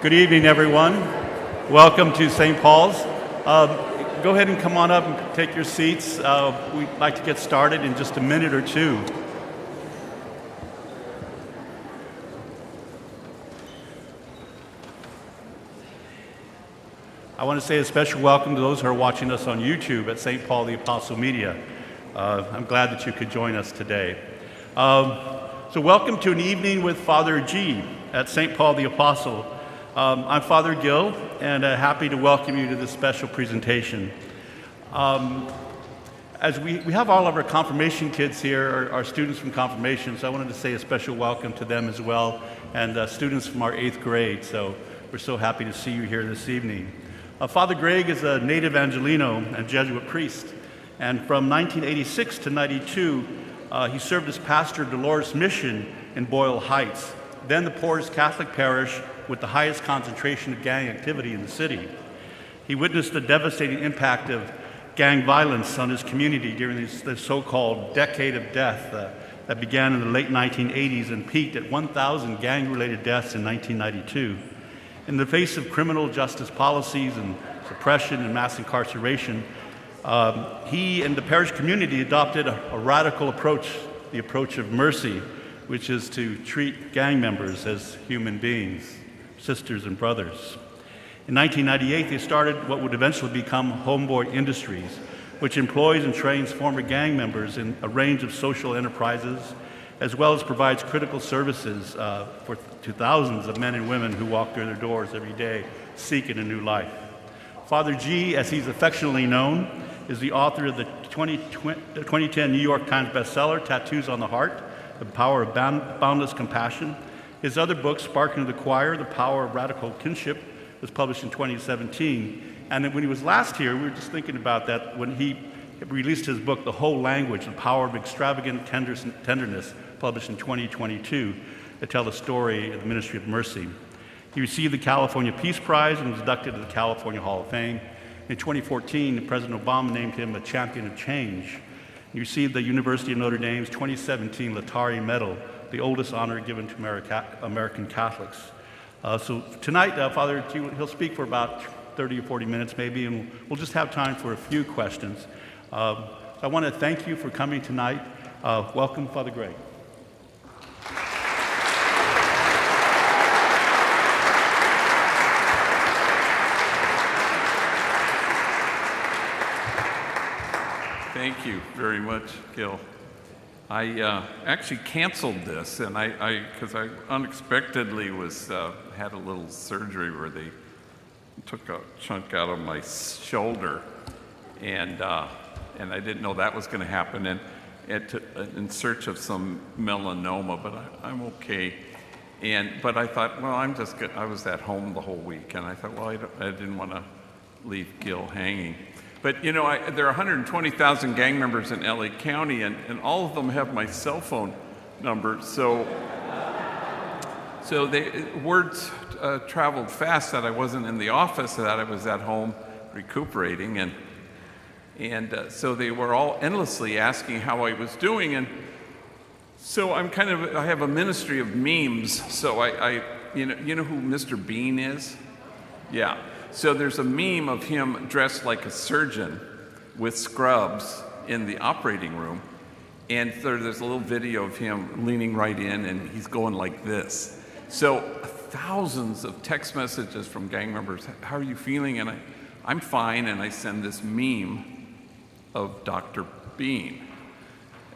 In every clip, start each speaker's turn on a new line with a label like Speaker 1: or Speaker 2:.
Speaker 1: Good evening, everyone. Welcome to St. Paul's. Go ahead and come on up and take your seats. We'd like to get started in just a minute or two. I want to say a special welcome to those who are watching us on YouTube at St. Paul the Apostle Media. I'm glad that you could join us today. So welcome to an evening with Father G at St. Paul the Apostle. I'm Father Gil, and happy to welcome you to this special presentation. As we have all of our confirmation kids here, our students from confirmation, so I wanted to say a special welcome to them as well, and students from our 8th grade, so we're so happy to see you here this evening. Father Greg is a native Angelino and Jesuit priest, and from 1986 to 92, he served as pastor of Dolores Mission in Boyle Heights, then the poorest Catholic parish with the highest concentration of gang activity in the city. He witnessed the devastating impact of gang violence on his community during this so-called decade of death that began in the late 1980s and peaked at 1,000 gang-related deaths in 1992. In the face of criminal justice policies and suppression and mass incarceration, he and the parish community adopted a radical approach, the approach of mercy, which is to treat gang members as human beings, sisters and brothers. In 1998, they started what would eventually become Homeboy Industries, which employs and trains former gang members in a range of social enterprises, as well as provides critical services to thousands of men and women who walk through their doors every day seeking a new life. Father G, as he's affectionately known, is the author of the 2010 New York Times bestseller, Tattoos on the Heart, The Power of Boundless Compassion. His other book, Sparking the Choir, The Power of Radical Kinship, was published in 2017. And when he was last here, we were just thinking about that when he released his book, The Whole Language, The Power of Extravagant Tenderness, published in 2022, to tell the story of the Ministry of Mercy. He received the California Peace Prize and was inducted to the California Hall of Fame. In 2014, President Obama named him a champion of change. He received the University of Notre Dame's 2017 Latari Medal, the oldest honor given to American Catholics. So tonight, Father, he'll speak for about 30 or 40 minutes maybe, and we'll just have time for a few questions. So I want to thank you for coming tonight. Welcome, Father Greg.
Speaker 2: Thank you very much, Gil. I actually canceled this, and because I unexpectedly had a little surgery where they took a chunk out of my shoulder, and I didn't know that was going to happen, and in search of some melanoma, but I'm okay. But I thought, well, I'm just good. I was at home the whole week, and I thought, well, I didn't want to leave Gil hanging. But there are 120,000 gang members in LA County, and all of them have my cell phone number. So words traveled fast that I wasn't in the office, that I was at home recuperating, and so they were all endlessly asking how I was doing, and so I have a ministry of memes. So you know who Mr. Bean is? Yeah. So there's a meme of him dressed like a surgeon with scrubs in the operating room. And there's a little video of him leaning right in, and he's going like this. So thousands of text messages from gang members, how are you feeling? And I'm fine, and I send this meme of Dr. Bean,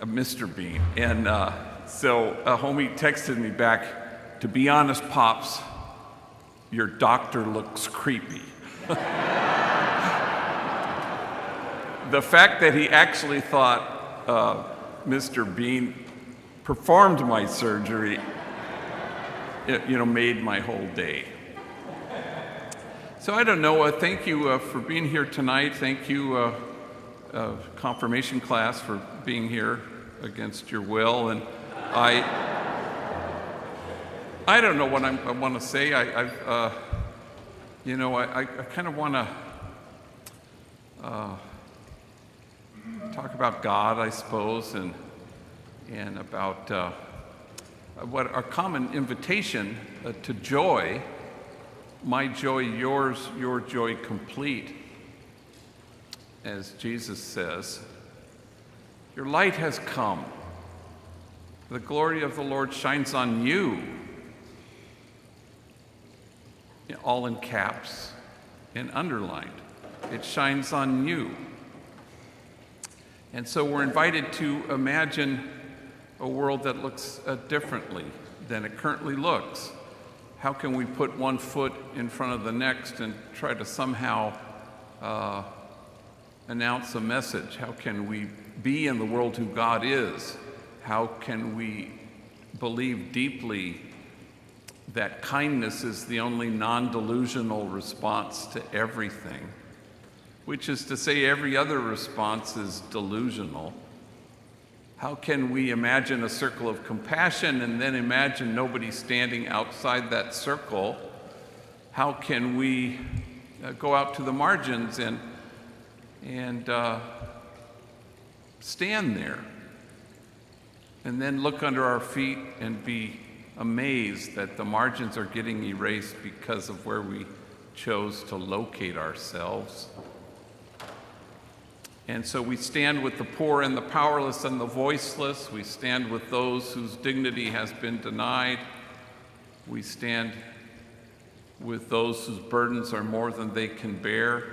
Speaker 2: Mr. Bean. And so a homie texted me back, to be honest, Pops, your doctor looks creepy. The fact that he actually thought Mr. Bean performed my surgery, made my whole day. So I don't know. Thank you for being here tonight. Thank you, confirmation class, for being here against your will. And I don't know what I want to say. I kind of want to talk about God, I suppose, and about what our common invitation to joy my joy yours, your joy complete. As Jesus says, your light has come. The glory of the Lord shines on you. All in caps and underlined. It shines on you. And so we're invited to imagine a world that looks differently than it currently looks. How can we put one foot in front of the next and try to somehow announce a message? How can we be in the world who God is? How can we believe deeply that kindness is the only non-delusional response to everything, which is to say every other response is delusional? How can we imagine a circle of compassion and then imagine nobody standing outside that circle? How can we go out to the margins and stand there and then look under our feet and be amazed that the margins are getting erased because of where we chose to locate ourselves? And so we stand with the poor and the powerless and the voiceless. We stand with those whose dignity has been denied. We stand with those whose burdens are more than they can bear.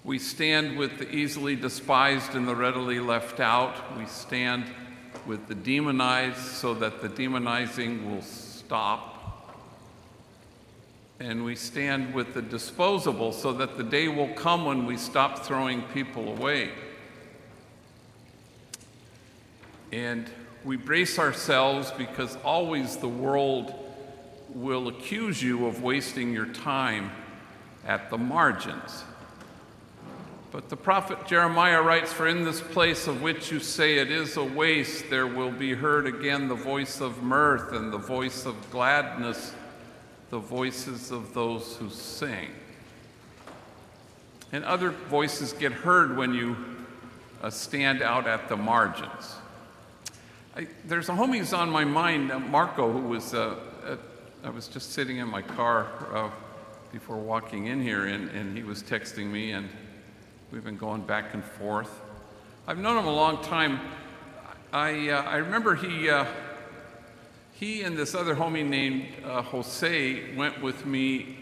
Speaker 2: We stand with the easily despised and the readily left out. We stand with the demonized so that the demonizing will stop. And we stand with the disposable so that the day will come when we stop throwing people away. And we brace ourselves because always the world will accuse you of wasting your time at the margins. But the prophet Jeremiah writes, "For in this place of which you say it is a waste, there will be heard again the voice of mirth and the voice of gladness, the voices of those who sing." And other voices get heard when you stand out at the margins. There's a homie who's on my mind, Marco, who was, I was just sitting in my car before walking in here, and he was texting me, and we've been going back and forth. I've known him a long time. I remember he and this other homie named Jose went with me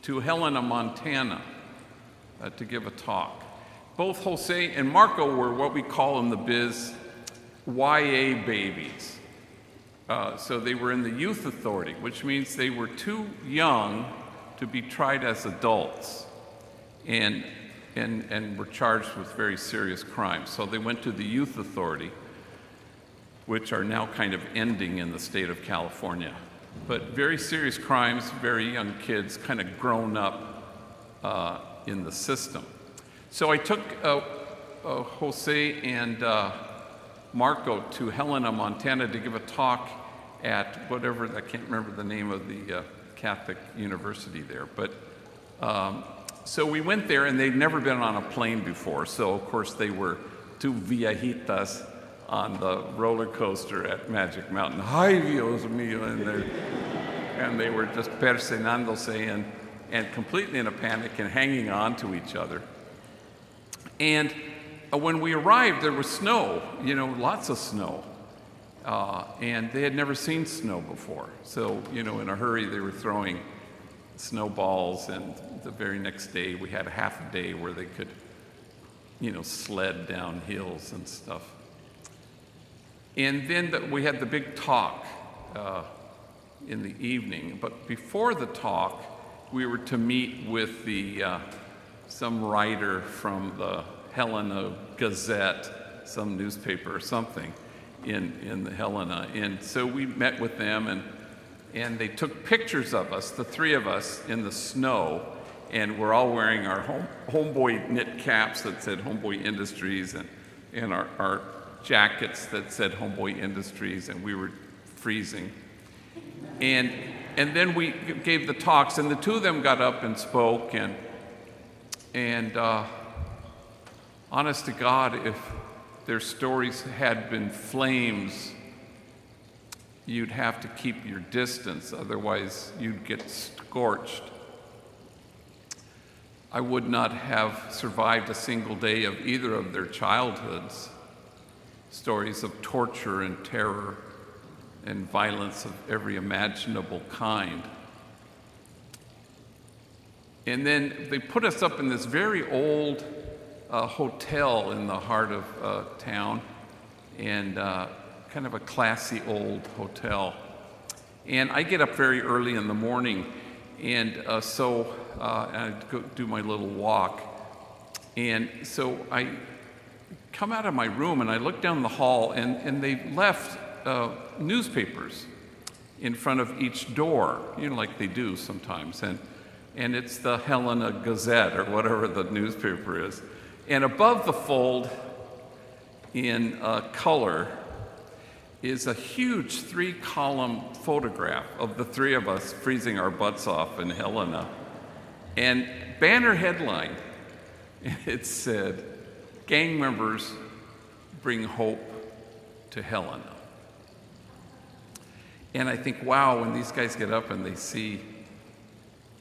Speaker 2: to Helena, Montana to give a talk. Both Jose and Marco were what we call in the biz YA babies. So they were in the youth authority, which means they were too young to be tried as adults and were charged with very serious crimes. So they went to the youth authority, which are now kind of ending in the state of California. But very serious crimes, very young kids, kind of grown up in the system. So I took Jose and Marco to Helena, Montana to give a talk at whatever, I can't remember the name of the Catholic university there. But so we went there, and they'd never been on a plane before. So of course they were two viejitas on the roller coaster at Magic Mountain. Ay, Dios mío, and they were just persignándose and completely in a panic and hanging on to each other. And when we arrived, there was snow, lots of snow. And they had never seen snow before. So, in a hurry, they were throwing snowballs, and the very next day, we had a half a day where they could, sled down hills and stuff. And then we had the big talk in the evening. But before the talk, we were to meet with some writer from the Helena Gazette, some newspaper or something in the Helena. And so we met with them, and they took pictures of us, the three of us, in the snow. And we're all wearing our Homeboy knit caps that said Homeboy Industries, and our jackets that said Homeboy Industries, and we were freezing. And then we gave the talks, and the two of them got up and spoke, and honest to God, if their stories had been flames you'd have to keep your distance, otherwise you'd get scorched. I would not have survived a single day of either of their childhoods. Stories of torture and terror and violence of every imaginable kind. And then they put us up in this very old hotel in the heart of town, and kind of a classy old hotel. And I get up very early in the morning, and so I go do my little walk. And so I come out of my room and I look down the hall, and they left newspapers in front of each door, like they do sometimes. And it's the Helena Gazette or whatever the newspaper is. And above the fold in color is a huge 3-column photograph of the three of us freezing our butts off in Helena. And banner headline, it said, "Gang members bring hope to Helena." And I think, wow, when these guys get up and they see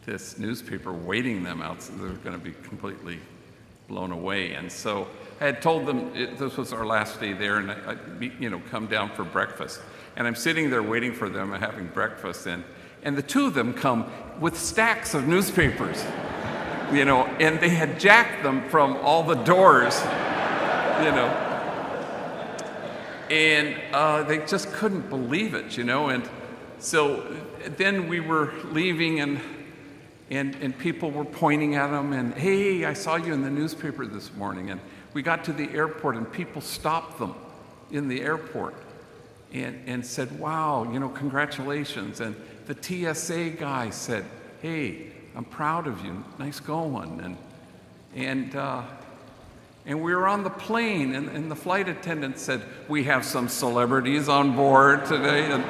Speaker 2: this newspaper waiting them out, so they're going to be completely blown away. And so I had told them this was our last day there, and I'd come down for breakfast. And I'm sitting there waiting for them and having breakfast, and the two of them come with stacks of newspapers, and they had jacked them from all the doors, and they just couldn't believe it, and so then we were leaving, and people were pointing at them, and, "Hey, I saw you in the newspaper this morning." And we got to the airport, and people stopped them in the airport and said, "Wow, congratulations." And the TSA guy said, "Hey, I'm proud of you. Nice going." And we were on the plane, and the flight attendant said, "We have some celebrities on board today." And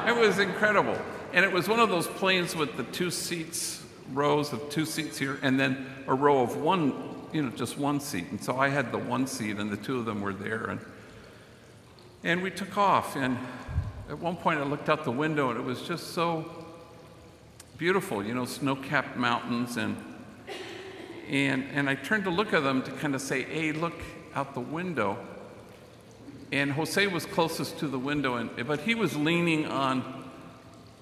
Speaker 2: it was incredible. And it was one of those planes with the rows of two seats here, and then a row of one, just one seat. And so I had the one seat, and the two of them were there. And we took off. And at one point I looked out the window, and it was just so beautiful, snow-capped mountains. And I turned to look at them to kind of say, "Hey, look out the window." And Jose was closest to the window, but he was leaning on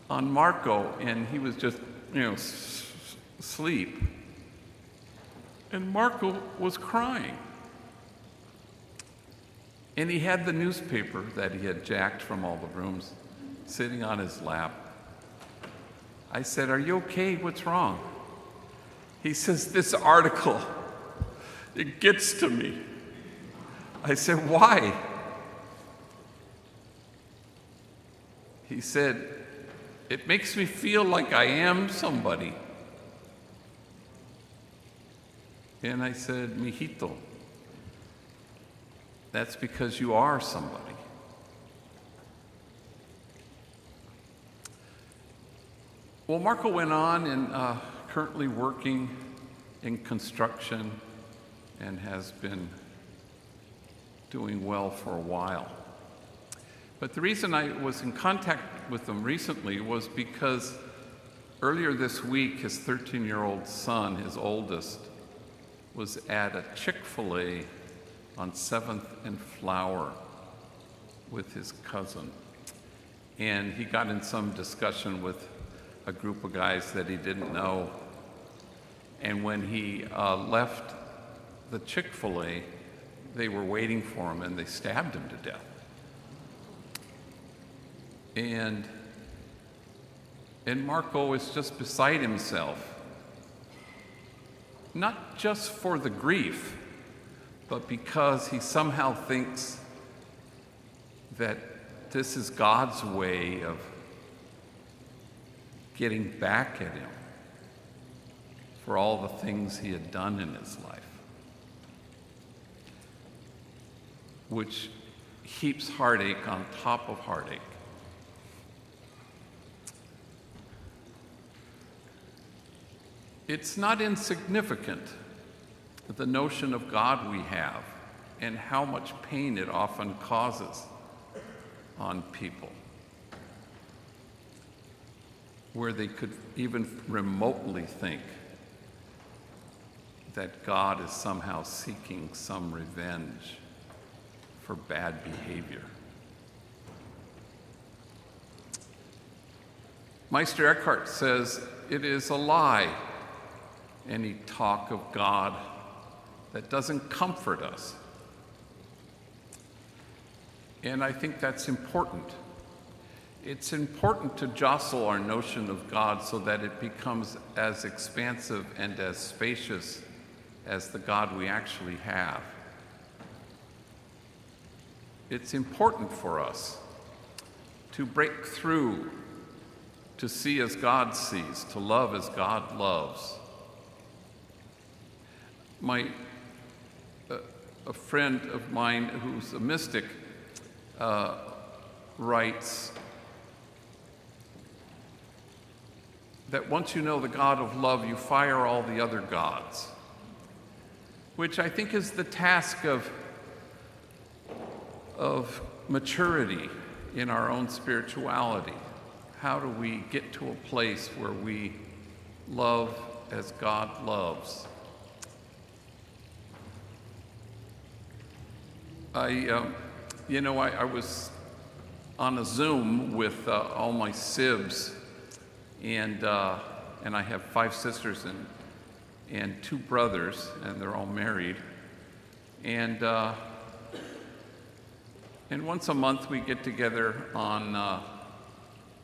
Speaker 2: Marco, and he was just, asleep. And Marco was crying. And he had the newspaper that he had jacked from all the rooms sitting on his lap. I said, "Are you okay? What's wrong?" He says, "This article, it gets to me." I said, "Why?" He said, "It makes me feel like I am somebody." And I said, "Mijito, that's because you are somebody." Well, Marco went on and currently working in construction and has been doing well for a while. But the reason I was in contact with him recently was because earlier this week, his 13-year-old son, his oldest, was at a Chick-fil-A on 7th and Flower with his cousin. And he got in some discussion with a group of guys that he didn't know. And when he left the Chick-fil-A, they were waiting for him, and they stabbed him to death. And Marco is just beside himself, not just for the grief, but because he somehow thinks that this is God's way of getting back at him for all the things he had done in his life, which heaps heartache on top of heartache. It's not insignificant, the notion of God we have and how much pain it often causes on people. where they could even remotely think that God is somehow seeking some revenge for bad behavior. Meister Eckhart says it is a lie, any talk of God that doesn't comfort us. And I think that's important. It's important to jostle our notion of God so that it becomes as expansive and as spacious as the God we actually have. It's important for us to break through, to see as God sees, to love as God loves. A friend of mine who's a mystic writes that once you know the God of love, you fire all the other gods, which I think is the task of maturity in our own spirituality. How do we get to a place where we love as God loves? I was on a Zoom with all my sibs, and I have 5 sisters and 2 brothers, and they're all married. And once a month we get together on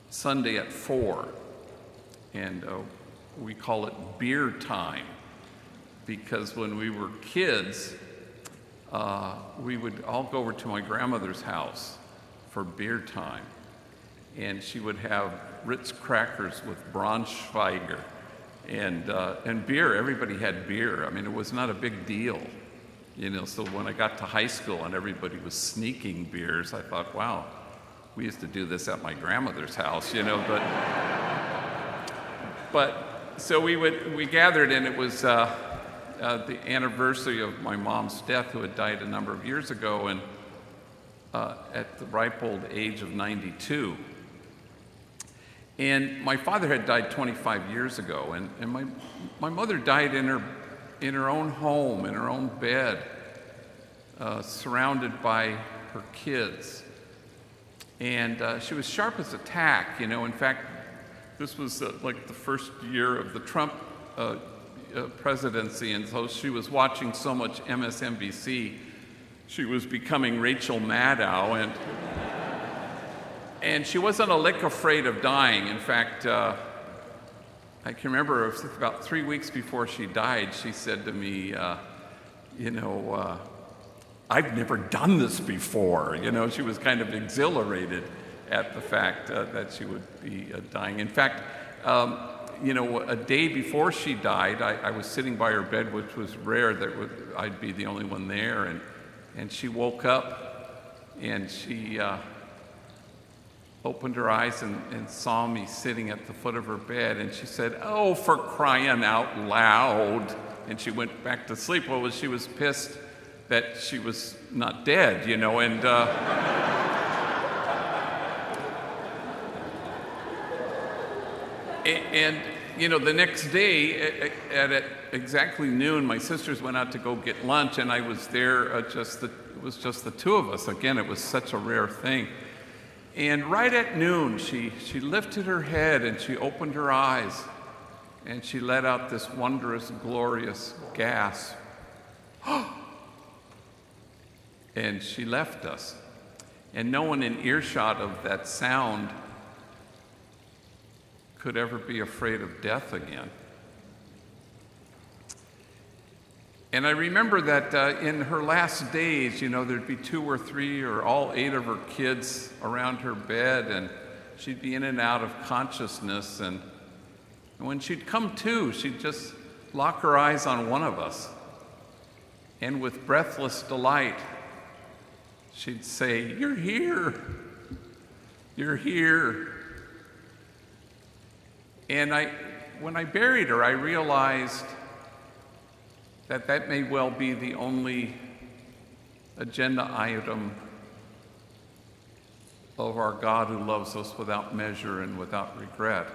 Speaker 2: Sunday at 4, and we call it beer time, because when we were kids, we would all go over to my grandmother's house for beer time, and she would have Ritz crackers with Braunschweiger and beer. Everybody had beer. I mean, it was not a big deal, So when I got to high school and everybody was sneaking beers, I thought, wow, we used to do this at my grandmother's house, But so we gathered, and it was the anniversary of my mom's death, who had died a number of years ago, and at the ripe old age of 92. And my father had died 25 years ago, and my mother died in her own home, in her own bed, surrounded by her kids. And she was sharp as a tack, In fact, this was like the first year of the Trump presidency, and so she was watching so much MSNBC, she was becoming Rachel Maddow, and she wasn't a lick afraid of dying. In fact, I can remember it was about 3 weeks before she died, she said to me, I've never done this before. She was kind of exhilarated at the fact that she would be dying. In fact, a day before she died, I was sitting by her bed, which was rare that I'd be the only one there, and she woke up, and she opened her eyes and saw me sitting at the foot of her bed, and she said, "Oh, for crying out loud," and she went back to sleep. Well, she was pissed that she was not dead, and the next day at exactly noon, my sisters went out to go get lunch, and I was there. It was just the 2 of us. Again, it was such a rare thing. And right at noon, she lifted her head and she opened her eyes, and she let out this wondrous, glorious gasp. And she left us. And no one in earshot of that sound could ever be afraid of death again. And I remember that in her last days, there'd be 2 or 3 or all 8 of her kids around her bed, and she'd be in and out of consciousness. And when she'd come to, she'd just lock her eyes on one of us. And with breathless delight, she'd say, "You're here. You're here." And when I buried her, I realized that may well be the only agenda item of our God who loves us without measure and without regret.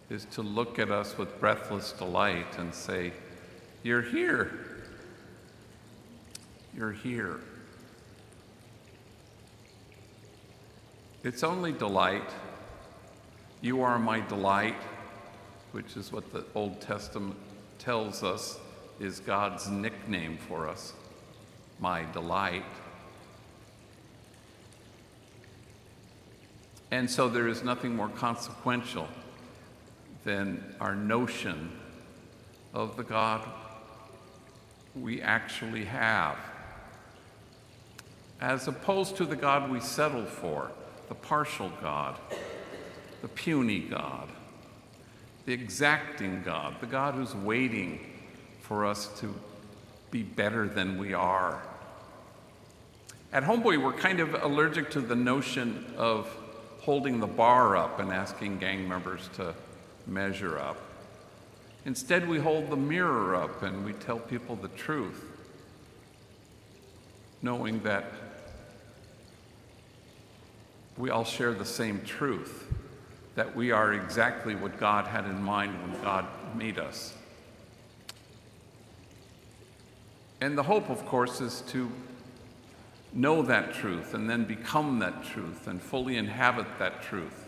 Speaker 2: is to look at us with breathless delight and say, "You're here. You're here." It's only delight. "You are my delight," which is what the Old Testament tells us is God's nickname for us, my delight. And so there is nothing more consequential than our notion of the God we actually have, as opposed to the God we settle for, the partial God, the puny God, the exacting God, the God who's waiting for us to be better than we are. At Homeboy, we're kind of allergic to the notion of holding the bar up and asking gang members to measure up. Instead, we hold the mirror up and we tell people the truth, knowing that we all share the same truth, that we are exactly what God had in mind when God made us. And the hope, of course, is to know that truth and then become that truth and fully inhabit that truth.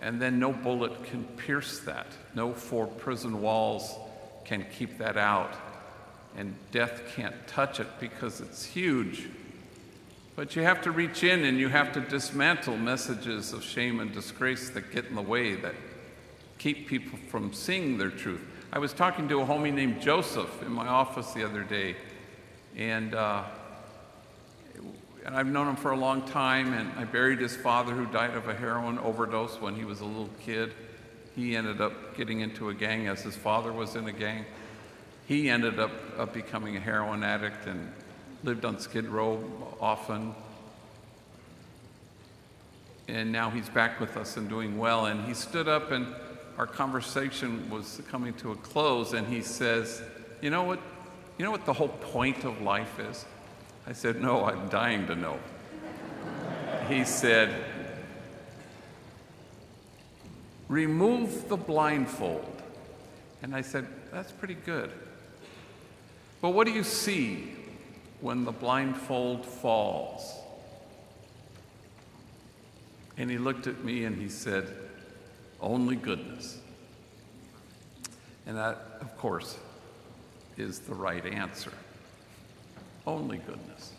Speaker 2: And then no bullet can pierce that. No 4 prison walls can keep that out. And death can't touch it because it's huge. But you have to reach in and you have to dismantle messages of shame and disgrace that get in the way, that keep people from seeing their truth. I was talking to a homie named Joseph in my office the other day, and I've known him for a long time, and I buried his father who died of a heroin overdose when he was a little kid. He ended up getting into a gang as his father was in a gang. He ended up becoming a heroin addict and lived on Skid Row often. And now he's back with us and doing well. And he stood up and our conversation was coming to a close, and he says, you know what the whole point of life is? I said, no, I'm dying to know. He said, remove the blindfold. And I said, that's pretty good. But what do you see when the blindfold falls? And he looked at me and he said, only goodness. And that, of course, is the right answer. Only goodness.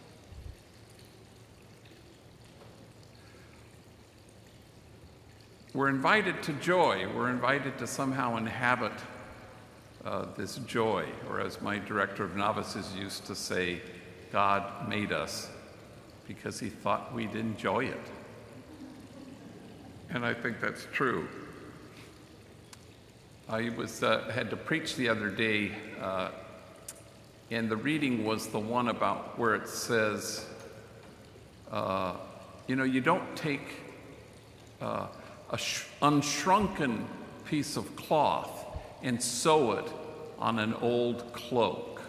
Speaker 2: We're invited to joy. We're invited to somehow inhabit this joy, or as my director of novices used to say, God made us because he thought we'd enjoy it. And I think that's true. I had to preach the other day, and the reading was the one about where it says, you don't take a unshrunken piece of cloth and sew it on an old cloak.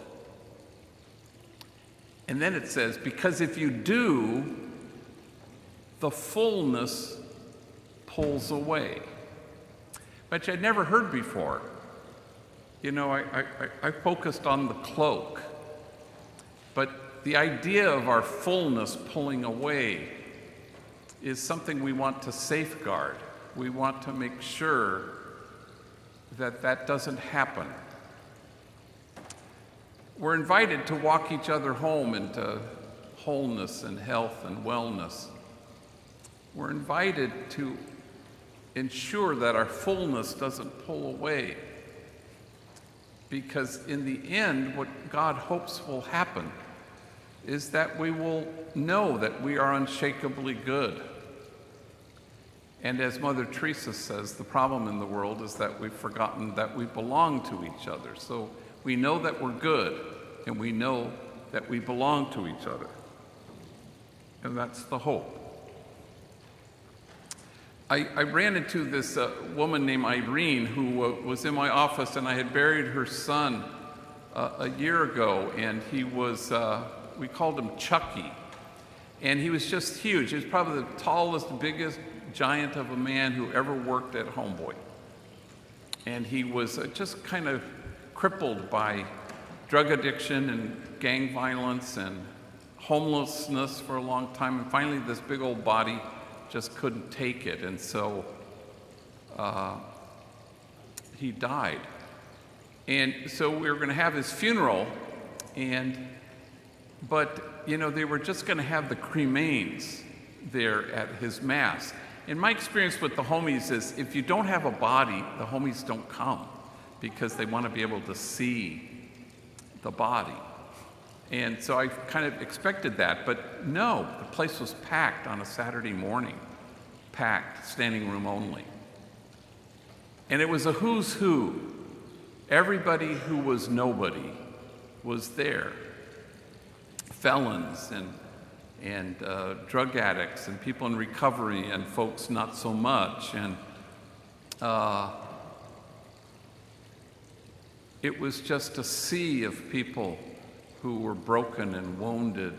Speaker 2: And then it says, because if you do, the fullness pulls away. Which I'd never heard before. I focused on the cloak, but the idea of our fullness pulling away is something we want to safeguard. We want to make sure that that doesn't happen. We're invited to walk each other home into wholeness and health and wellness. We're invited to ensure that our fullness doesn't pull away. Because in the end, what God hopes will happen is that we will know that we are unshakably good. And as Mother Teresa says, the problem in the world is that we've forgotten that we belong to each other. So we know that we're good, and we know that we belong to each other. And that's the hope. I ran into this woman named Irene who was in my office, and I had buried her son a year ago, and he was, we called him Chucky. And he was just huge. He was probably the tallest, biggest giant of a man who ever worked at Homeboy. And he was just kind of crippled by drug addiction and gang violence and homelessness for a long time. And finally, this big old body just couldn't take it. And so he died. And so we were going to have his funeral, but they were just going to have the cremains there at his mass. And my experience with the homies is if you don't have a body, the homies don't come because they want to be able to see the body. And so I kind of expected that, but no, the place was packed on a Saturday morning, packed, standing room only. And it was a who's who. Everybody who was nobody was there. Felons and drug addicts and people in recovery and folks not so much. And it was just a sea of people who were broken and wounded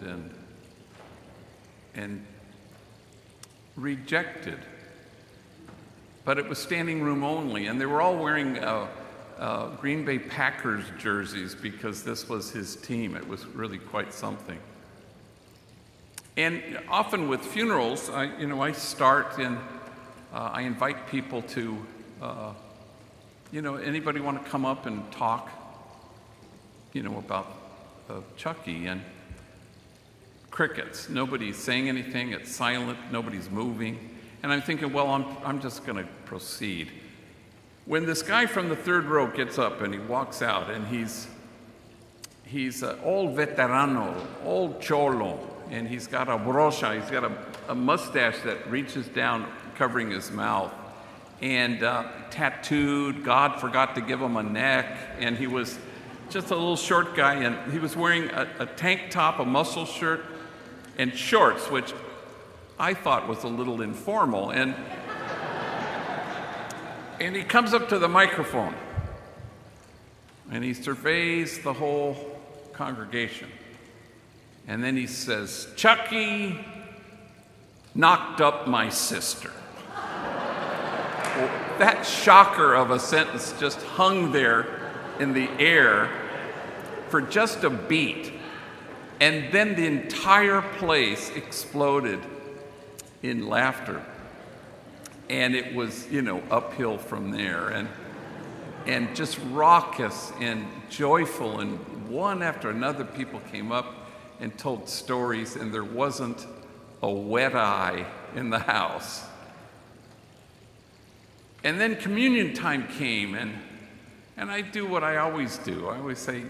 Speaker 2: and rejected. But it was standing room only, and they were all wearing Green Bay Packers jerseys because this was his team. It was really quite something. And often with funerals, I start and I invite people to, anybody want to come up and talk, about Chucky, and crickets. Nobody's saying anything. It's silent. Nobody's moving. And I'm thinking, well, I'm just going to proceed. When this guy from the third row gets up and he walks out, and he's an old veterano, old cholo, and he's got a brocha, he's got a mustache that reaches down, covering his mouth, and tattooed. God forgot to give him a neck, and he was just a little short guy, and he was wearing a tank top, a muscle shirt, and shorts, which I thought was a little informal. And he comes up to the microphone, and he surveys the whole congregation. And then he says, "Chucky knocked up my sister." Well, that shocker of a sentence just hung there in the air for just a beat. And then the entire place exploded in laughter. And it was, uphill from there, and just raucous and joyful. And one after another, people came up and told stories, and there wasn't a wet eye in the house. And then communion time came, and I do what I always do. I always say,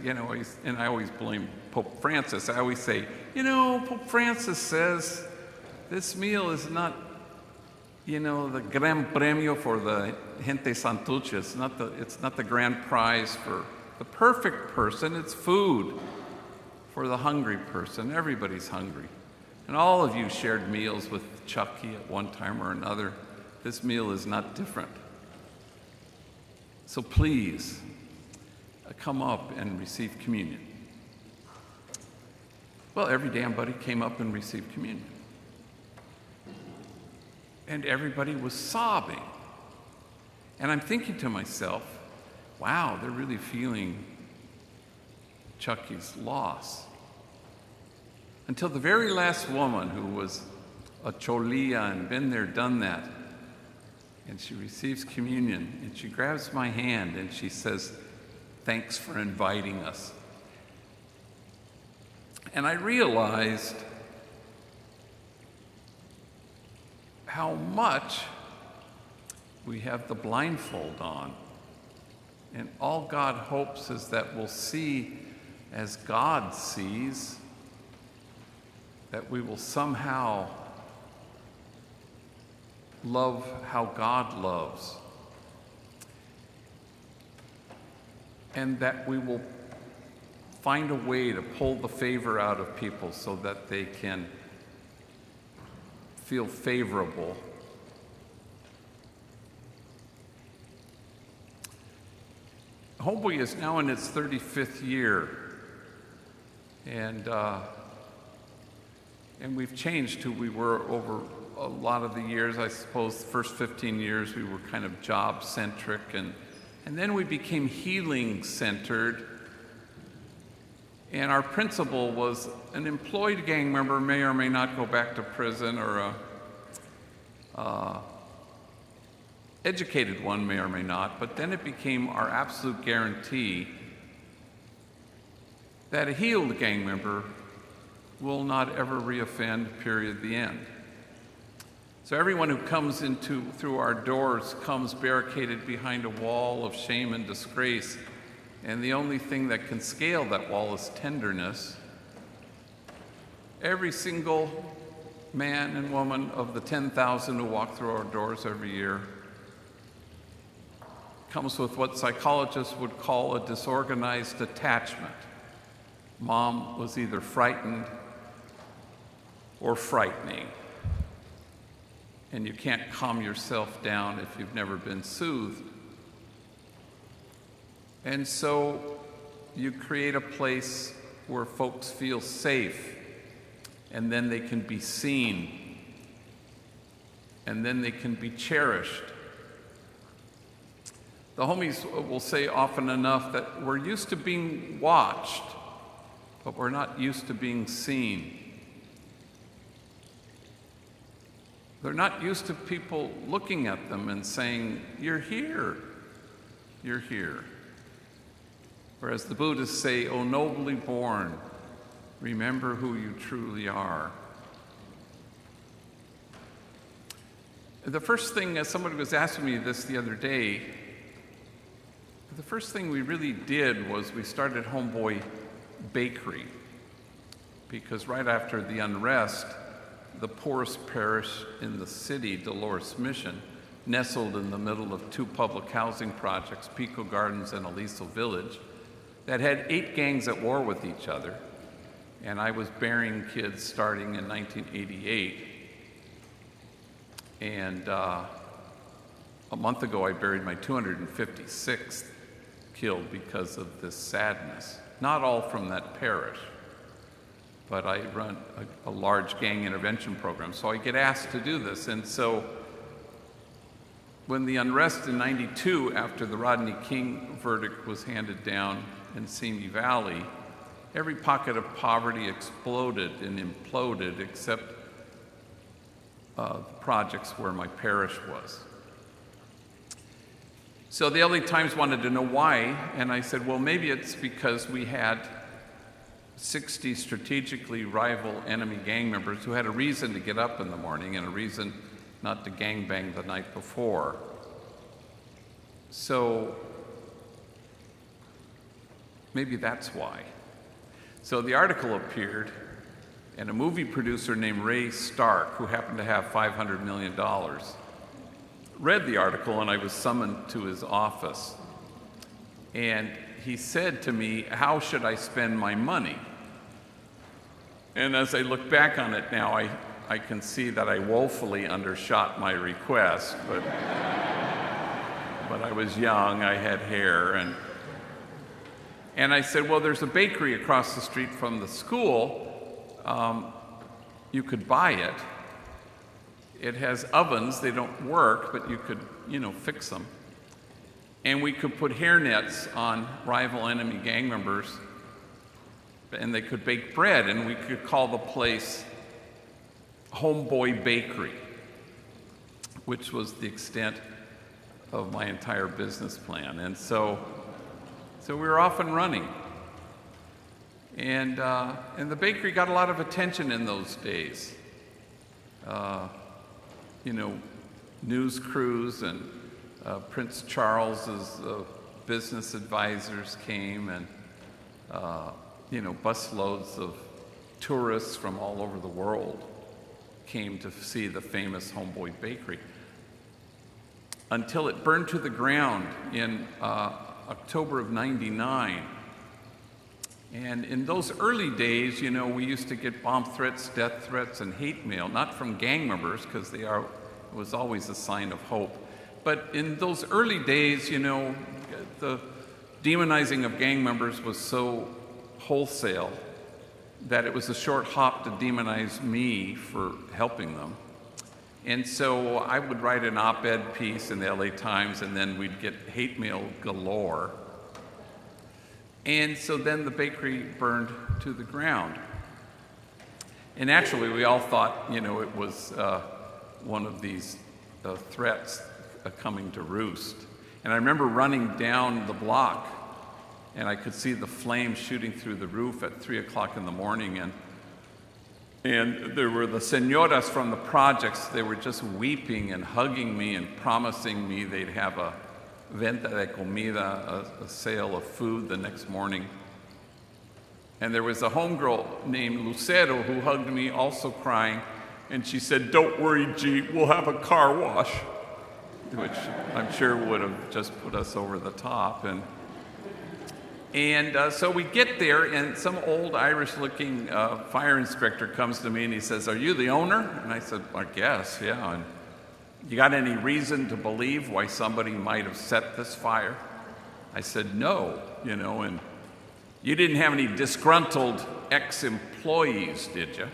Speaker 2: and I always blame Pope Francis. I always say, Pope Francis says this meal is not, the gran premio for the gente santucha. It's not the grand prize for the perfect person. It's food for the hungry person. Everybody's hungry. And all of you shared meals with Chucky at one time or another. This meal is not different. So please, come up and receive communion. Well, every damn buddy came up and received communion. And everybody was sobbing. And I'm thinking to myself, wow, they're really feeling Chucky's loss. Until the very last woman, who was a cholia and been there, done that, and she receives communion, and she grabs my hand and she says, "Thanks for inviting us." And I realized how much we have the blindfold on. And all God hopes is that we'll see as God sees, that we will somehow love how God loves, and that we will find a way to pull the favor out of people so that they can feel favorable. Homeboy is now in its 35th year, and we've changed who we were over a lot of the years. I suppose the first 15 years we were kind of job-centric, and And then we became healing-centered, and our principal was an employed gang member may or may not go back to prison, or a educated one may or may not, but then it became our absolute guarantee that a healed gang member will not ever reoffend, period, the end. So everyone who comes through our doors comes barricaded behind a wall of shame and disgrace, and the only thing that can scale that wall is tenderness. Every single man and woman of the 10,000 who walk through our doors every year comes with what psychologists would call a disorganized attachment. Mom was either frightened or frightening, and you can't calm yourself down if you've never been soothed. And so you create a place where folks feel safe, and then they can be seen, and then they can be cherished. The homies will say often enough that we're used to being watched, but we're not used to being seen. They're not used to people looking at them and saying, "You're here, you're here." Whereas the Buddhists say, "O nobly born, remember who you truly are." The first thing, as somebody was asking me this the other day, the first thing we really did was we started Homeboy Bakery, because right after the unrest, the poorest parish in the city, Dolores Mission, nestled in the middle of two public housing projects, Pico Gardens and Aliso Village, that had 8 gangs at war with each other. And I was burying kids starting in 1988. And a month ago, I buried my 256th killed because of this sadness. Not all from that parish, but I run a large gang intervention program, so I get asked to do this. And so when the unrest in '92, after the Rodney King verdict was handed down in Simi Valley, every pocket of poverty exploded and imploded except the projects where my parish was. So the LA Times wanted to know why, and I said, well, maybe it's because we had 60 strategically rival enemy gang members who had a reason to get up in the morning and a reason not to gangbang the night before. So maybe that's why. So the article appeared, and a movie producer named Ray Stark, who happened to have $500 million, read the article, and I was summoned to his office. And he said to me, "How should I spend my money?" And as I look back on it now, I can see that I woefully undershot my request, but I was young, I had hair, and I said, well, there's a bakery across the street from the school. You could buy it. It has ovens, they don't work, but you could, fix them. And we could put hairnets on rival enemy gang members, and they could bake bread, and we could call the place Homeboy Bakery, which was the extent of my entire business plan. And so we were off and running. And the bakery got a lot of attention in those days. News crews and Prince Charles's business advisors came, and busloads of tourists from all over the world came to see the famous Homeboy Bakery, until it burned to the ground in October of '99. And in those early days, we used to get bomb threats, death threats, and hate mail, not from gang members, because it was always a sign of hope. But in those early days, the demonizing of gang members was so wholesale that it was a short hop to demonize me for helping them. And so I would write an op-ed piece in the LA Times, and then we'd get hate mail galore. And so then the bakery burned to the ground. And naturally, we all thought, it was one of these threats coming to roost. And I remember running down the block, and I could see the flames shooting through the roof at 3 o'clock in the morning. And there were the señoras from the projects. They were just weeping and hugging me and promising me they'd have a venta de comida, a sale of food the next morning. And there was a homegirl named Lucero who hugged me, also crying, and she said, "Don't worry, G, we'll have a car wash," which I'm sure would have just put us over the top. And so we get there, and some old Irish-looking fire inspector comes to me and he says, "Are you the owner?" And I said, "I guess, yeah." And, "You got any reason to believe why somebody might have set this fire?" I said, "No, and you didn't have any disgruntled ex-employees, did you?"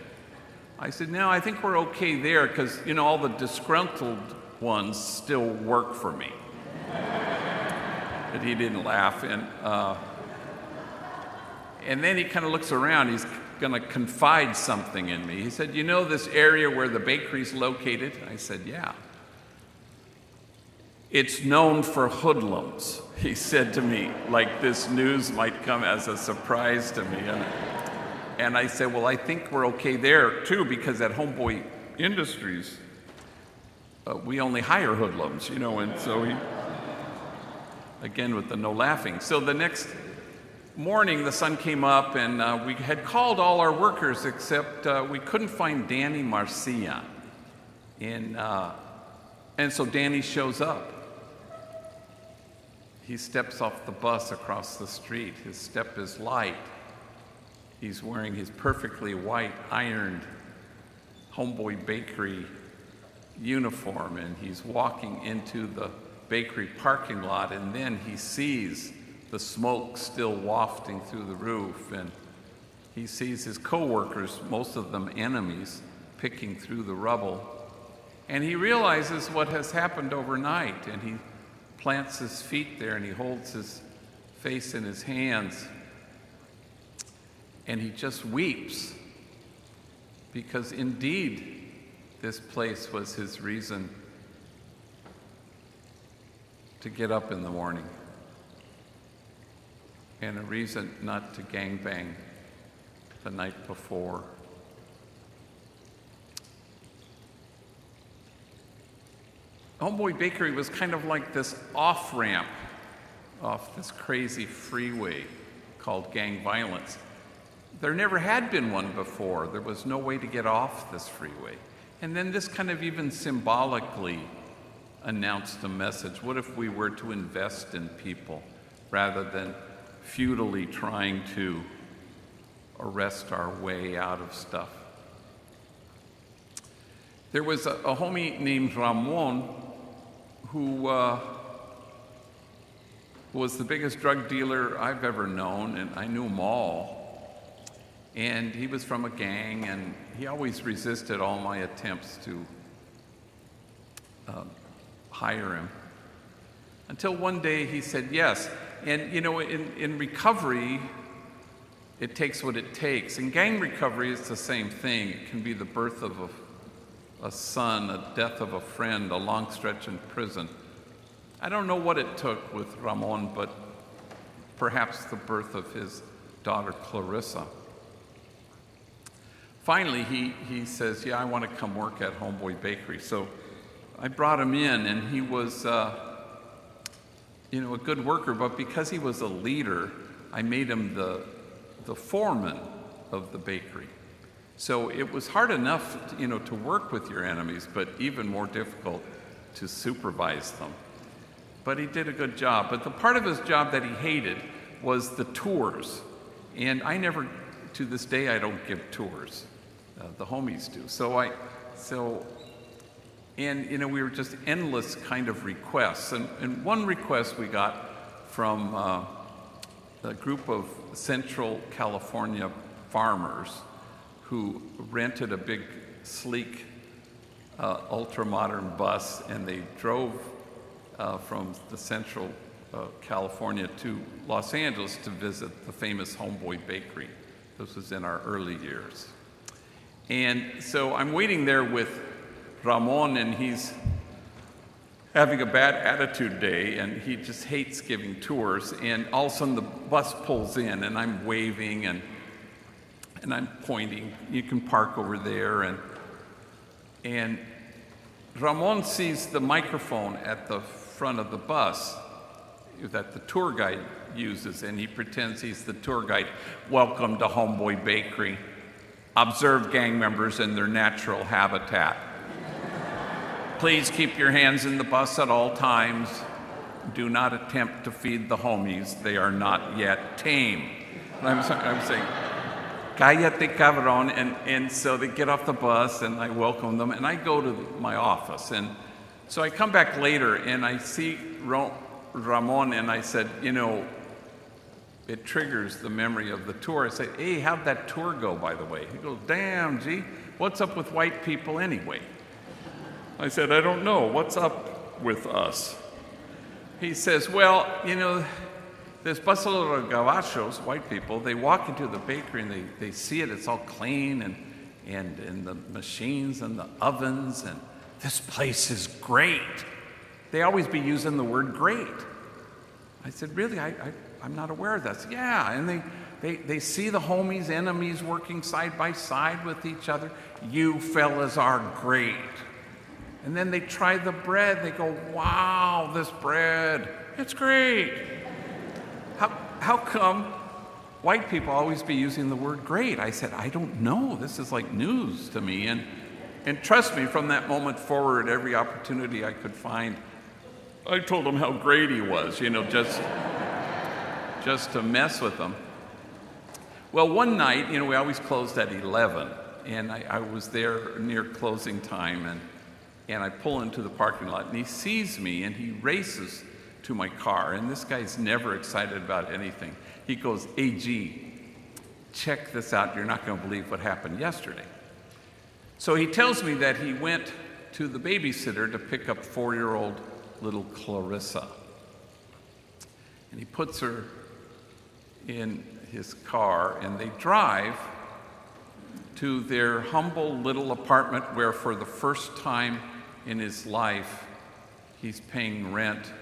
Speaker 2: I said, "No, I think we're okay there because, all the disgruntled ones still work for me." But he didn't laugh. And then he kind of looks around. He's going to confide something in me. He said, "You know this area where the bakery's located?" I said, "Yeah." "It's known for hoodlums," he said to me, like this news might come as a surprise to me. And I said, "Well, I think we're okay there, too, because at Homeboy Industries, we only hire hoodlums, and so he, again, with the no laughing. So the next morning, the sun came up, and we had called all our workers, except we couldn't find Danny Marcia. And so Danny shows up. He steps off the bus across the street. His step is light. He's wearing his perfectly white, ironed Homeboy Bakery uniform, and he's walking into the bakery parking lot, and then he sees the smoke still wafting through the roof, and he sees his co-workers, most of them enemies, picking through the rubble. And he realizes what has happened overnight, and he plants his feet there, and he holds his face in his hands, and he just weeps, because indeed this place was his reason to get up in the morning, and a reason not to gangbang the night before. Homeboy Bakery was kind of like this off-ramp off this crazy freeway called gang violence. There never had been one before. There was no way to get off this freeway. And then this kind of even symbolically announced a message. What if we were to invest in people rather than futilely trying to arrest our way out of stuff? There was a homie named Ramon who was the biggest drug dealer I've ever known, and I knew him all. And he was from a gang, and he always resisted all my attempts to hire him. Until one day he said yes. And in recovery, it takes what it takes. In gang recovery, it's the same thing. It can be the birth of a son, a death of a friend, a long stretch in prison. I don't know what it took with Ramon, but perhaps the birth of his daughter Clarissa. Finally, he says, "Yeah, I want to come work at Homeboy Bakery." So I brought him in, and he was a good worker, but because he was a leader, I made him the foreman of the bakery. So it was hard enough, to work with your enemies, but even more difficult to supervise them. But he did a good job. But the part of his job that he hated was the tours. And I never, to this day, I don't give tours. The homies do. We were just endless kind of requests. And one request we got from a group of Central California farmers who rented a big, sleek ultra-modern bus, and they drove from the central California to Los Angeles to visit the famous Homeboy Bakery. This was in our early years. And so I'm waiting there with Ramon, and he's having a bad attitude day, and he just hates giving tours. And all of a sudden the bus pulls in, and I'm waving and I'm pointing, you can park over there. And Ramon sees the microphone at the front of the bus that the tour guide uses, and he pretends he's the tour guide. Welcome to Homeboy Bakery. Observe gang members in their natural habitat. Please keep your hands in the bus at all times. Do not attempt to feed the homies. They are not yet tame. And I'm saying, cállate cabrón. And so they get off the bus, and I welcome them, and I go to my office. And so I come back later, and I see Ramon, and I said, you know, it triggers the memory of the tour. I say, hey, how'd that tour go, by the way? He goes, damn, gee, what's up with white people anyway? I said, I don't know. What's up with us? He says, well, you know, this busload of gabachos, white people, they walk into the bakery and they see it, it's all clean and the machines and the ovens, and this place is great. They always be using the word great. I said, really? I'm not aware of that. Yeah, and they see the homies, enemies working side by side with each other. You fellas are great. And then they try the bread. They go, wow, this bread, it's great. How come white people always be using the word great? I said, I don't know. This is like news to me. And trust me, from that moment forward, every opportunity I could find, I told him how great he was, you know, just to mess with them. Well, one night, you know, we always closed at 11, and I was there near closing time, and I pull into the parking lot, and he sees me, and he races to my car. And this guy's never excited about anything. He goes, AG, check this out. You're not going to believe what happened yesterday. So he tells me that he went to the babysitter to pick up 4-year-old little Clarissa. And he puts her in his car, and they drive to their humble little apartment where for the first time in his life, he's paying rent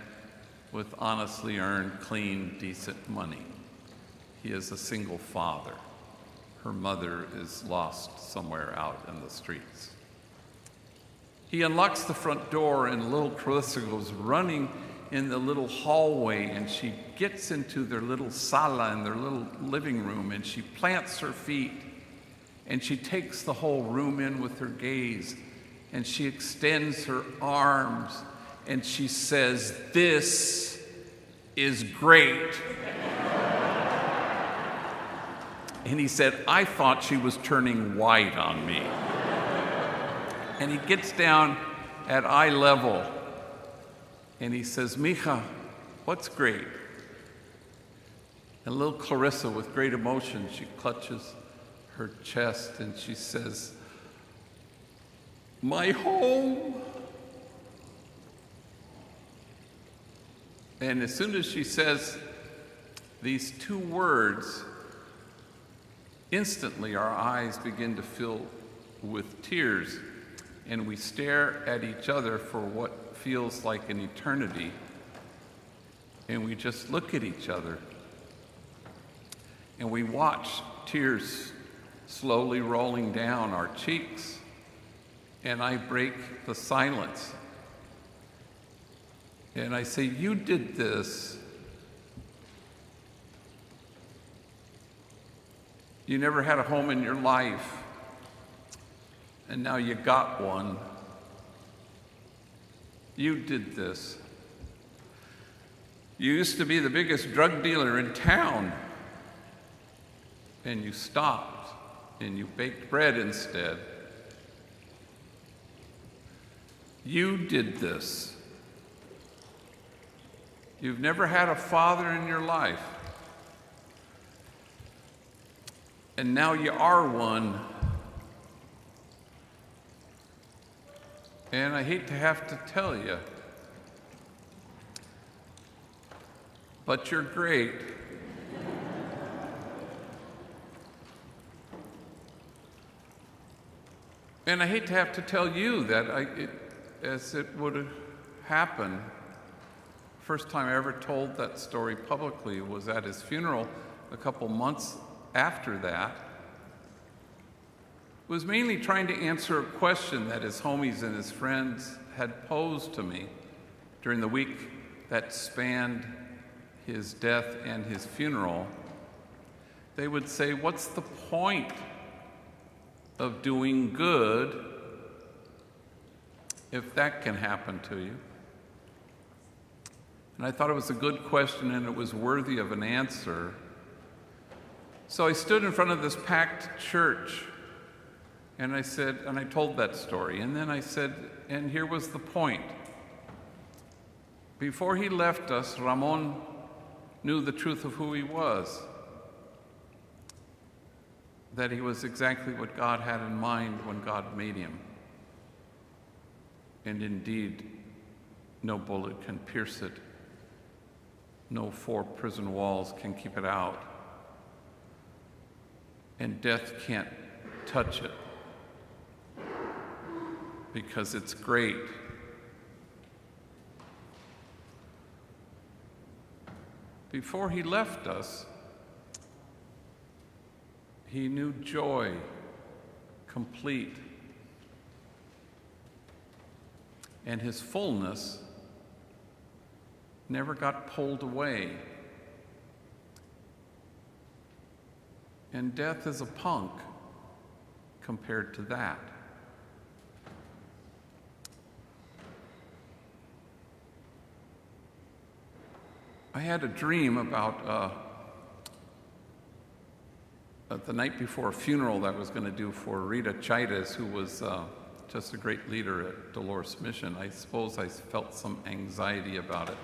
Speaker 2: with honestly earned, clean, decent money. He is a single father. Her mother is lost somewhere out in the streets. He unlocks the front door, and little Clarissa goes running in the little hallway, and she gets into their little sala in their little living room, and she plants her feet, and she takes the whole room in with her gaze, and she extends her arms, and she says, "This is great." And he said, I thought she was turning white on me. And he gets down at eye level, and he says, Mija, what's great? And little Clarissa, with great emotion, she clutches her chest and she says, my home. And as soon as she says these two words, instantly our eyes begin to fill with tears, and we stare at each other for what feels like an eternity, and we just look at each other, and we watch tears slowly rolling down our cheeks, and I break the silence, and I say, you did this. You never had a home in your life, and now you got one. You did this. You used to be the biggest drug dealer in town, and you stopped, and you baked bread instead. You did this. You've never had a father in your life, and now you are one. And I hate to have to tell you, but you're great. And I hate to have to tell you that as it would happen, first time I ever told that story publicly was at his funeral a couple months after that. Was mainly trying to answer a question that his homies and his friends had posed to me during the week that spanned his death and his funeral. They would say, "What's the point of doing good if that can happen to you?" And I thought it was a good question and it was worthy of an answer. So I stood in front of this packed church and I said, and I told that story, and then I said, and here was the point. Before he left us, Ramon knew the truth of who he was, that he was exactly what God had in mind when God made him. And indeed, no bullet can pierce it. No 4 prison walls can keep it out. And death can't touch it because it's great. Before he left us, he knew joy, complete, and his fullness never got pulled away. And death is a punk compared to that. I had a dream about the night before a funeral that I was going to do for Rita Chaides, who was just a great leader at Dolores Mission. I suppose I felt some anxiety about it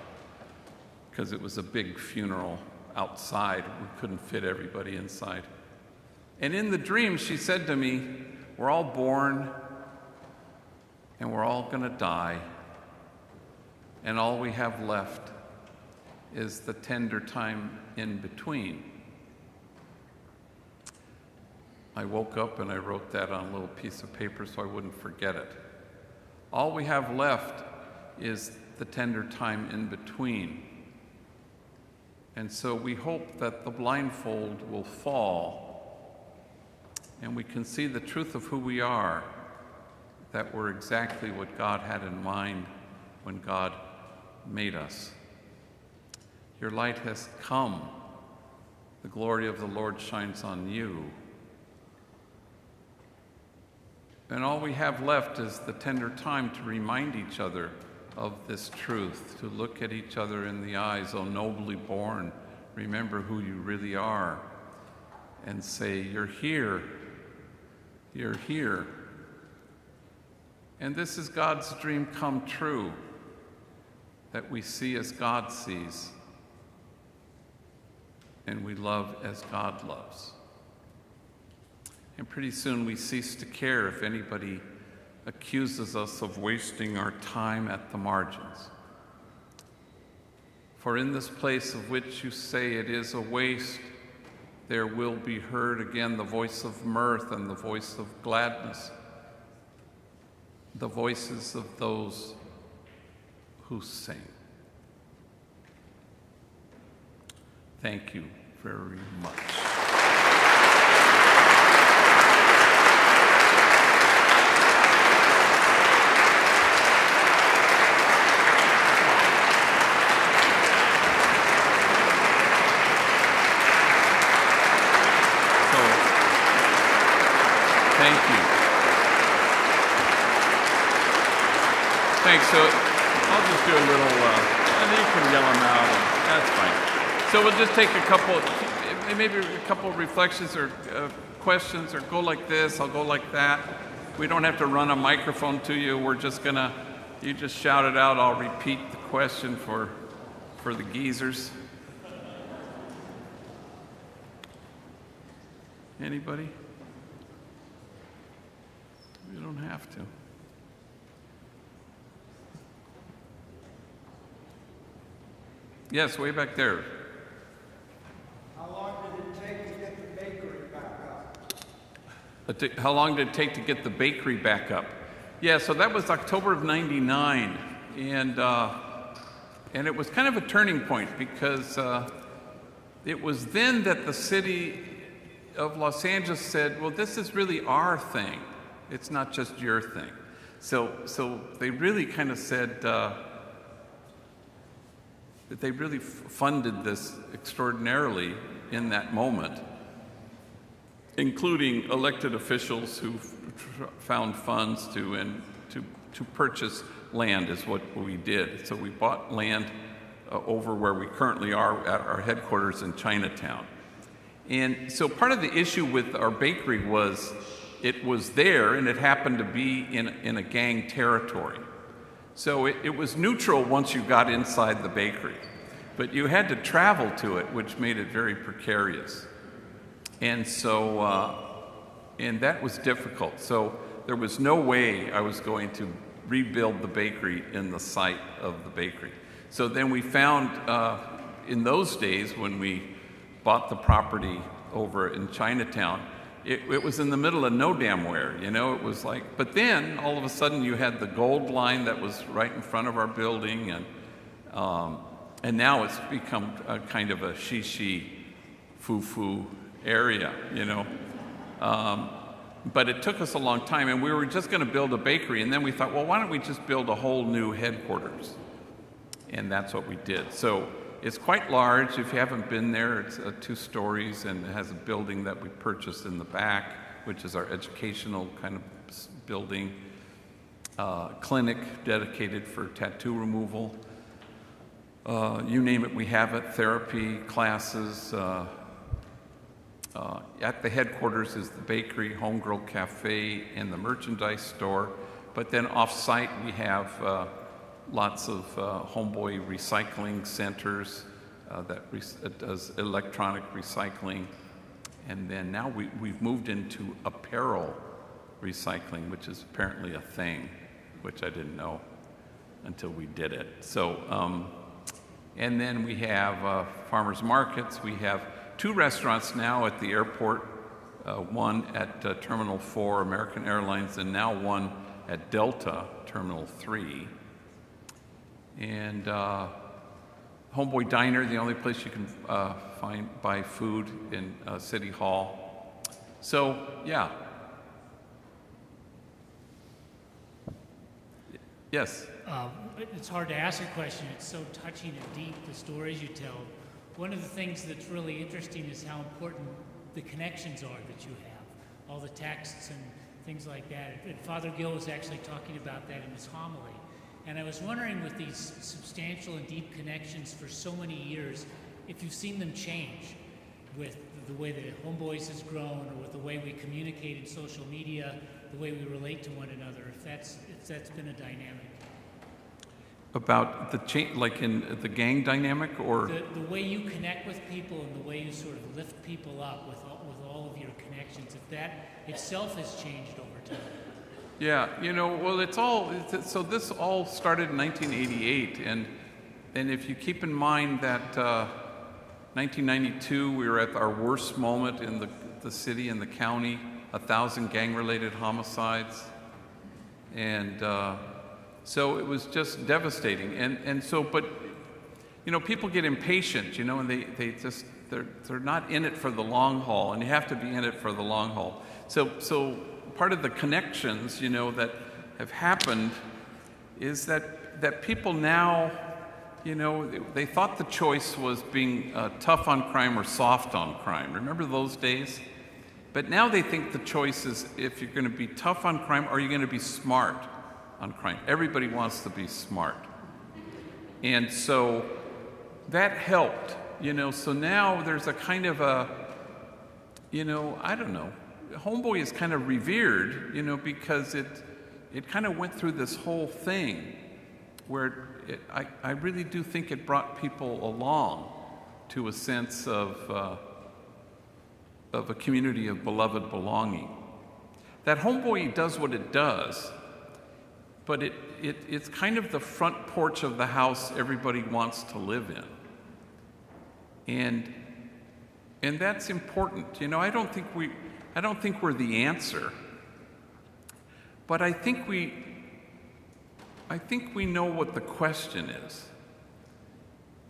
Speaker 2: because it was a big funeral outside. We couldn't fit everybody inside. And in the dream, she said to me, "We're all born and we're all going to die, and all we have left is the tender time in between." I woke up and I wrote that on a little piece of paper so I wouldn't forget it. All we have left is the tender time in between. And so we hope that the blindfold will fall and we can see the truth of who we are, that we're exactly what God had in mind when God made us. Your light has come. The glory of the Lord shines on you. And all we have left is the tender time to remind each other of this truth, to look at each other in the eyes, "O nobly born, remember who you really are," and say, "You're here, you're here." And this is God's dream come true, that we see as God sees, and we love as God loves. And pretty soon we cease to care if anybody accuses us of wasting our time at the margins. For in this place of which you say it is a waste, there will be heard again the voice of mirth and the voice of gladness, the voices of those who sing. Thank you very much. Thank you. Thanks. So I'll just do a little, and you can yell them out, and that's fine. So we'll just take maybe a couple of reflections or questions, or go like this, I'll go like that. We don't have to run a microphone to you. We're just you just shout it out. I'll repeat the question for the geezers. Anybody? You don't have to. Yes, way back there.
Speaker 3: How long did it take to get the bakery back up?
Speaker 2: How long did it take to get the bakery back up? Yeah, so that was October of '99, and it was kind of a turning point because it was then that the city of Los Angeles said, well, this is really our thing. It's not just your thing. So they really kind of said that they really funded this extraordinarily in that moment, including elected officials who found funds to purchase land is what we did. So we bought land over where we currently are at our headquarters in Chinatown. And so part of the issue with our bakery was it was there and it happened to be in a gang territory. So it was neutral once you got inside the bakery, but you had to travel to it, which made it very precarious. And so, and that was difficult. So there was no way I was going to rebuild the bakery in the site of the bakery. So then we found, in those days when we bought the property over in Chinatown, it was in the middle of no damn where, you know, it was like, but then all of a sudden you had the gold line that was right in front of our building, and now it's become a kind of a shishi, foo-foo area, you know. But it took us a long time, and we were just gonna build a bakery, and then we thought, well, why don't we just build a whole new headquarters? And that's what we did. So it's quite large. If you haven't been there, it's 2 stories, and it has a building that we purchased in the back, which is our educational kind of building, clinic dedicated for tattoo removal. You name it, we have it, therapy, classes. At the headquarters is the bakery, Homegirl Cafe, and the merchandise store. But then off-site we have lots of Homeboy recycling centers that does electronic recycling. And then now we've moved into apparel recycling, which is apparently a thing, which I didn't know until we did it. So, and then we have farmers markets. We have 2 restaurants now at the airport, one at Terminal 4, American Airlines, and now one at Delta, Terminal 3. And Homeboy Diner, the only place you can buy food in City Hall. So, yeah. Yes?
Speaker 4: It's hard to ask a question. It's so touching and deep, the stories you tell. One of the things that's really interesting is how important the connections are that you have, all the texts and things like that. And Father Gill was actually talking about that in his homily. And I was wondering, with these substantial and deep connections for so many years, if you've seen them change with the way that Homeboys has grown, or with the way we communicate in social media, the way we relate to one another, if that's been a dynamic.
Speaker 2: About the change, like in the gang dynamic, or?
Speaker 4: The way you connect with people and the way you sort of lift people up with all of your connections, if that itself has changed over time.
Speaker 2: Yeah, you know, well, so this all started in 1988, and if you keep in mind that 1992, we were at our worst moment in the city and the county, 1,000 gang-related homicides, and so it was just devastating. And so, but, you know, people get impatient, you know, and they're not in it for the long haul, and you have to be in it for the long haul. So part of the connections, you know, that have happened is that people now, you know, they thought the choice was being tough on crime or soft on crime. Remember those days? But now they think the choice is if you're going to be tough on crime or you're going to be smart on crime. Everybody wants to be smart. And so that helped, you know, so now there's a kind of a, you know, I don't know, Homeboy is kind of revered, you know, because it kind of went through this whole thing where I really do think it brought people along to a sense of a community of beloved belonging. That Homeboy does what it does, but it's kind of the front porch of the house everybody wants to live in. And that's important. I don't think we're the answer, but I think we know what the question is.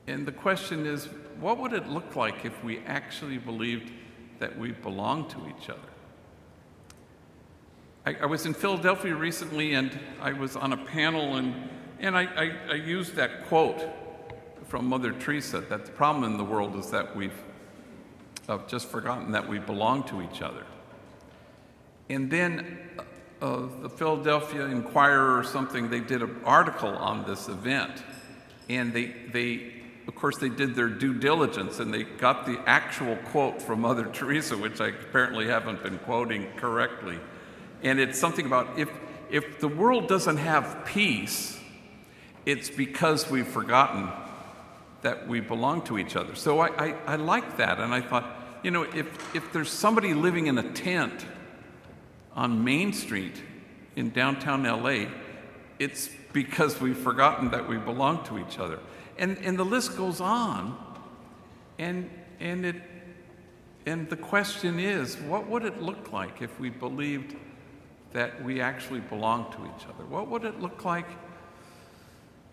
Speaker 2: And the question is, what would it look like if we actually believed that we belong to each other? I was in Philadelphia recently, and I was on a panel, and I used that quote from Mother Teresa, that the problem in the world is that we've just forgotten that we belong to each other. And then the Philadelphia Inquirer or something, they did an article on this event, and they of course, they did their due diligence, and they got the actual quote from Mother Teresa, which I apparently haven't been quoting correctly. And it's something about if the world doesn't have peace, it's because we've forgotten that we belong to each other. So I like that, and I thought, if there's somebody living in a tent on Main Street in downtown LA, it's because we've forgotten that we belong to each other. And the list goes on, and the question is, what would it look like if we believed that we actually belong to each other? What would it look like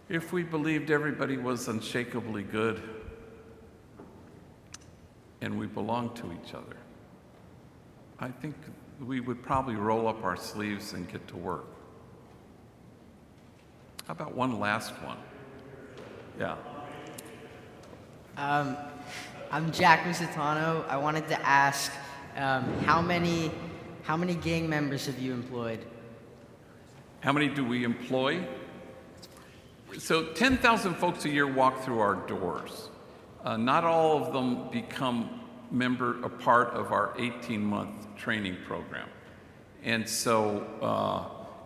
Speaker 2: if we believed everybody was unshakably good and we belonged to each other? I think we would probably roll up our sleeves and get to work. How about one last one? Yeah.
Speaker 5: I'm Jack Musitano. I wanted to ask, how many gang members have you employed?
Speaker 2: How many do we employ? So 10,000 folks a year walk through our doors. Not all of them become a part of our 18-month training program. And so,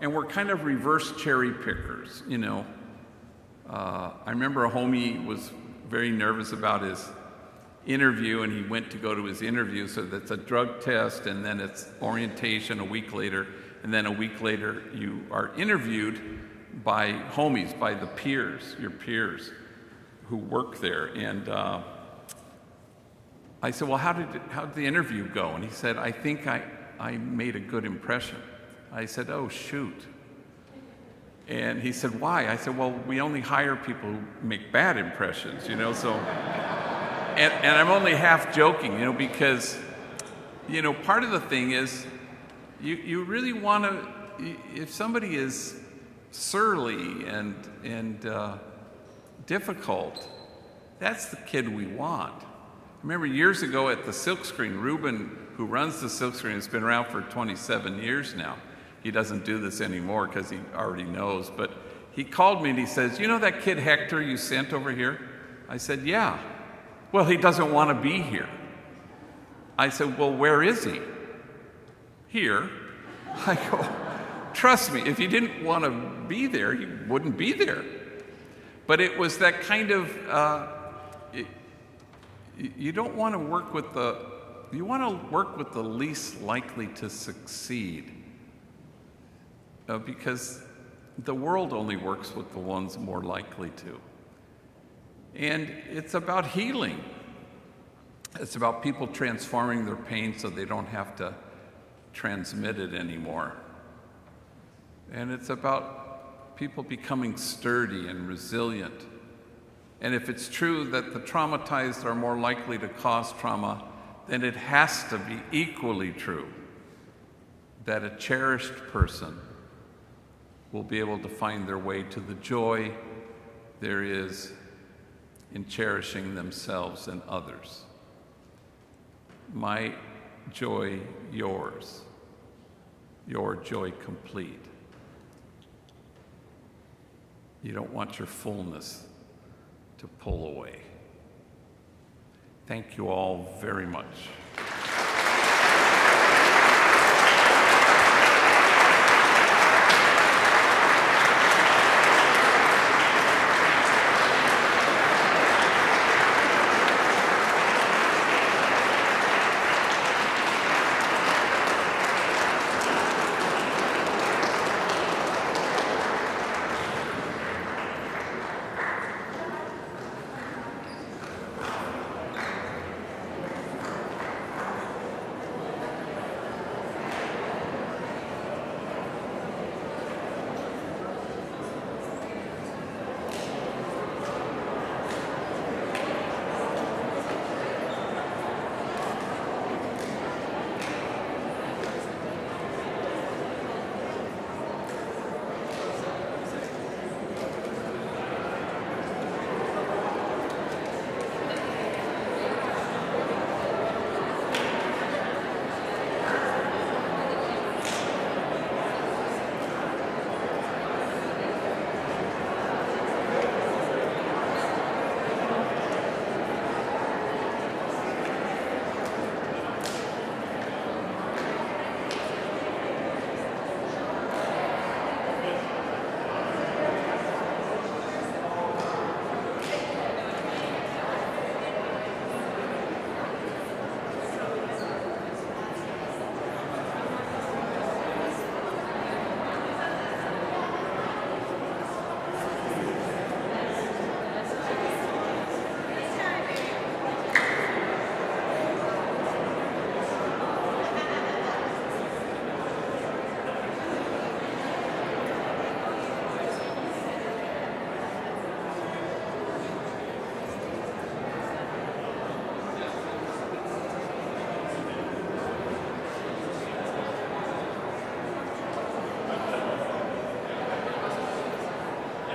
Speaker 2: and we're kind of reverse cherry pickers, I remember a homie was very nervous about his interview, and he went to go to his interview. So that's a drug test, and then it's orientation a week later, and then a week later you are interviewed by homies, by the peers, your peers who work there. And I said, well, how did the interview go? And he said, I think I made a good impression. I said, oh, shoot. And he said, why? I said, well, we only hire people who make bad impressions, so. And I'm only half joking, because, part of the thing is, you really want to, if somebody is surly and difficult, that's the kid we want. I remember years ago at the Silkscreen, Ruben, who runs the Silkscreen, has been around for 27 years now. He doesn't do this anymore because he already knows, but he called me and he says, that kid Hector you sent over here? I said, yeah. Well, he doesn't want to be here. I said, well, where is he? Here. I go, trust me, if he didn't want to be there, he wouldn't be there. But it was that kind of, you don't want to work with you want to work with the least likely to succeed. Because the world only works with the ones more likely to. And it's about healing. It's about people transforming their pain so they don't have to transmit it anymore. And it's about people becoming sturdy and resilient. And if it's true that the traumatized are more likely to cause trauma, then it has to be equally true that a cherished person will be able to find their way to the joy there is in cherishing themselves and others. My joy, yours. Your joy complete. You don't want your fullness to pull away. Thank you all very much.